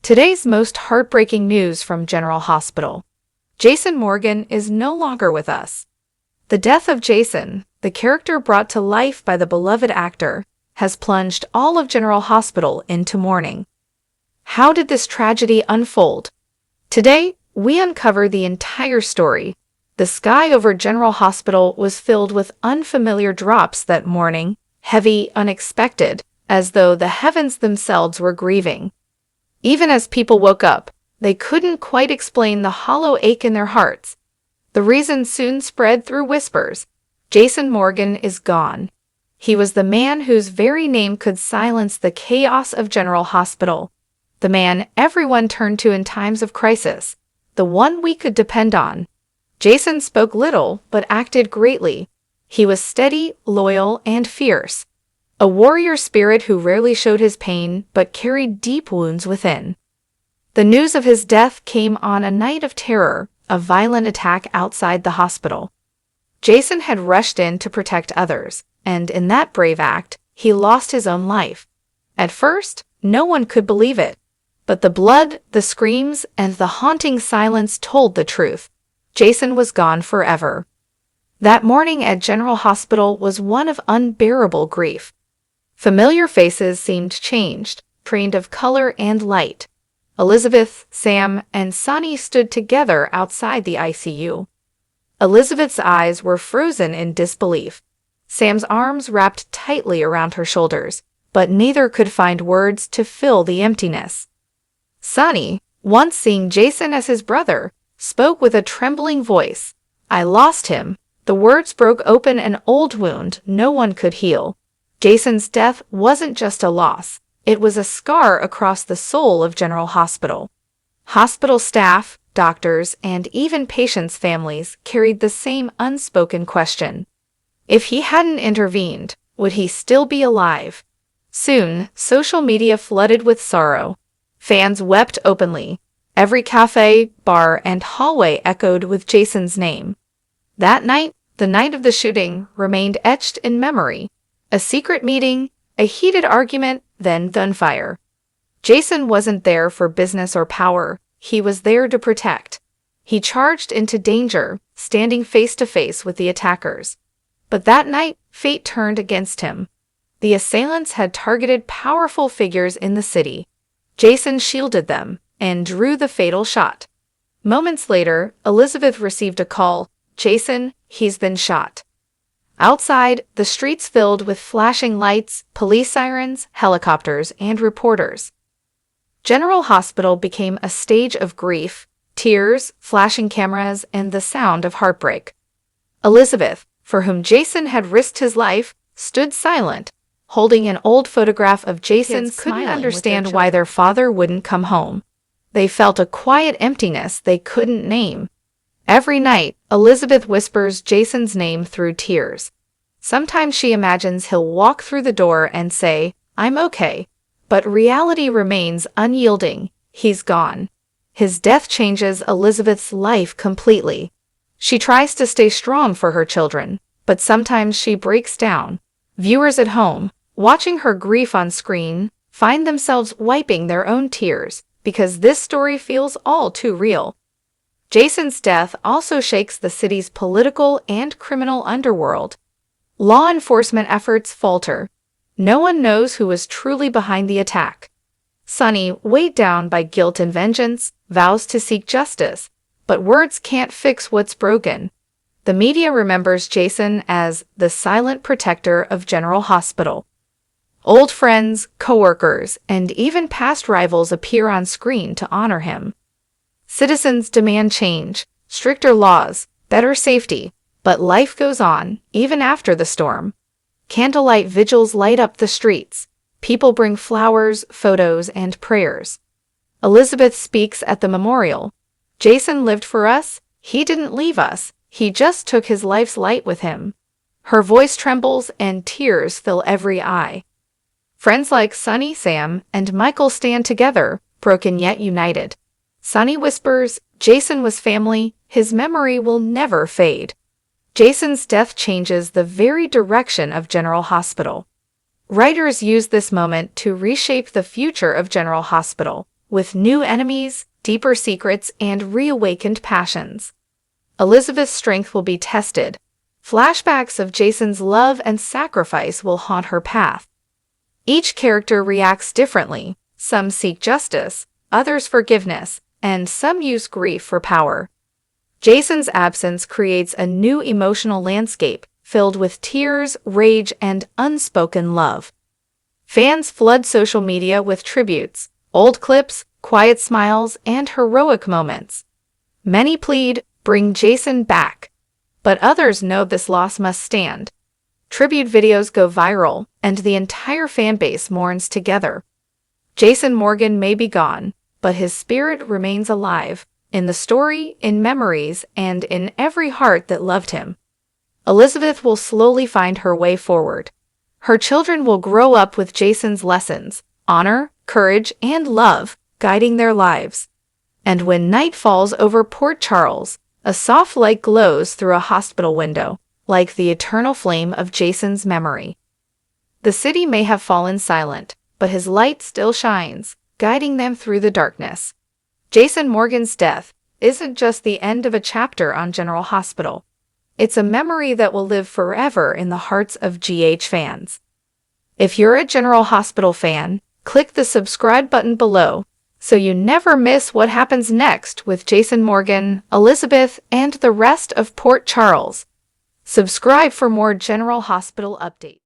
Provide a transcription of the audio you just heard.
Today's most heartbreaking news from General Hospital. Jason Morgan is no longer with us. The death of Jason, the character brought to life by the beloved actor, has plunged all of General Hospital into mourning. How did this tragedy unfold? Today, we uncover the entire story. The sky over General Hospital was filled with unfamiliar drops that morning, heavy, unexpected, as though the heavens themselves were grieving. Even as people woke up, they couldn't quite explain the hollow ache in their hearts. The reason soon spread through whispers. Jason Morgan is gone. He was the man whose very name could silence the chaos of General Hospital. The man everyone turned to in times of crisis. The one we could depend on. Jason spoke little, but acted greatly. He was steady, loyal, and fierce. A warrior spirit who rarely showed his pain, but carried deep wounds within. The news of his death came on a night of terror, a violent attack outside the hospital. Jason had rushed in to protect others, and in that brave act, he lost his own life. At first, no one could believe it. But the blood, the screams, and the haunting silence told the truth. Jason was gone forever. That morning at General Hospital was one of unbearable grief. Familiar faces seemed changed, trained of color and light. Elizabeth, Sam, and Sonny stood together outside the ICU. Elizabeth's eyes were frozen in disbelief. Sam's arms wrapped tightly around her shoulders, but neither could find words to fill the emptiness. Sonny, once seeing Jason as his brother, spoke with a trembling voice. "I lost him." The words broke open an old wound no one could heal. Jason's death wasn't just a loss. It was a scar across the soul of General Hospital. Hospital staff, doctors, and even patients' families carried the same unspoken question. If he hadn't intervened, would he still be alive? Soon, social media flooded with sorrow. Fans wept openly. Every cafe, bar, and hallway echoed with Jason's name. That night, the night of the shooting, remained etched in memory. A secret meeting, a heated argument, then gunfire. Jason wasn't there for business or power. He was there to protect. He charged into danger, standing face to face with the attackers. But that night, fate turned against him. The assailants had targeted powerful figures in the city. Jason shielded them and drew the fatal shot. Moments later, Elizabeth received a call. "Jason, he's been shot." Outside, the streets filled with flashing lights, police sirens, helicopters, and reporters. General Hospital became a stage of grief, tears, flashing cameras, and the sound of heartbreak. Elizabeth, for whom Jason had risked his life, stood silent, holding an old photograph of Jason. Couldn't understand why their father wouldn't come home. They felt a quiet emptiness they couldn't name. Every night, Elizabeth whispers Jason's name through tears. Sometimes she imagines he'll walk through the door and say, "I'm okay." But reality remains unyielding. He's gone. His death changes Elizabeth's life completely. She tries to stay strong for her children, but sometimes she breaks down. Viewers at home, watching her grief on screen, find themselves wiping their own tears because this story feels all too real. Jason's death also shakes the city's political and criminal underworld. Law enforcement efforts falter. No one knows who was truly behind the attack. Sonny, weighed down by guilt and vengeance, vows to seek justice, but words can't fix what's broken. The media remembers Jason as the silent protector of General Hospital. Old friends, coworkers, and even past rivals appear on screen to honor him. Citizens demand change, stricter laws, better safety, but life goes on, even after the storm. Candlelight vigils light up the streets. People bring flowers, photos, and prayers. Elizabeth speaks at the memorial. "Jason lived for us. He didn't leave us. He just took his life's light with him." Her voice trembles and tears fill every eye. Friends like Sonny, Sam, and Michael stand together, broken yet united. Sonny whispers, "Jason was family. His memory will never fade." Jason's death changes the very direction of General Hospital. Writers use this moment to reshape the future of General Hospital, with new enemies, deeper secrets, and reawakened passions. Elizabeth's strength will be tested. Flashbacks of Jason's love and sacrifice will haunt her path. Each character reacts differently. Some seek justice, others forgiveness, and some use grief for power. Jason's absence creates a new emotional landscape filled with tears, rage, and unspoken love. Fans flood social media with tributes, old clips, quiet smiles, and heroic moments. Many plead, "Bring Jason back," but others know this loss must stand. Tribute videos go viral, and the entire fan base mourns together. Jason Morgan may be gone, but his spirit remains alive, in the story, in memories, and in every heart that loved him. Elizabeth will slowly find her way forward. Her children will grow up with Jason's lessons, honor, courage, and love, guiding their lives. And when night falls over Port Charles, a soft light glows through a hospital window, like the eternal flame of Jason's memory. The city may have fallen silent, but his light still shines, guiding them through the darkness. Jason Morgan's death isn't just the end of a chapter on General Hospital. It's a memory that will live forever in the hearts of GH fans. If you're a General Hospital fan, click the subscribe button below so you never miss what happens next with Jason Morgan, Elizabeth, and the rest of Port Charles. Subscribe for more General Hospital updates.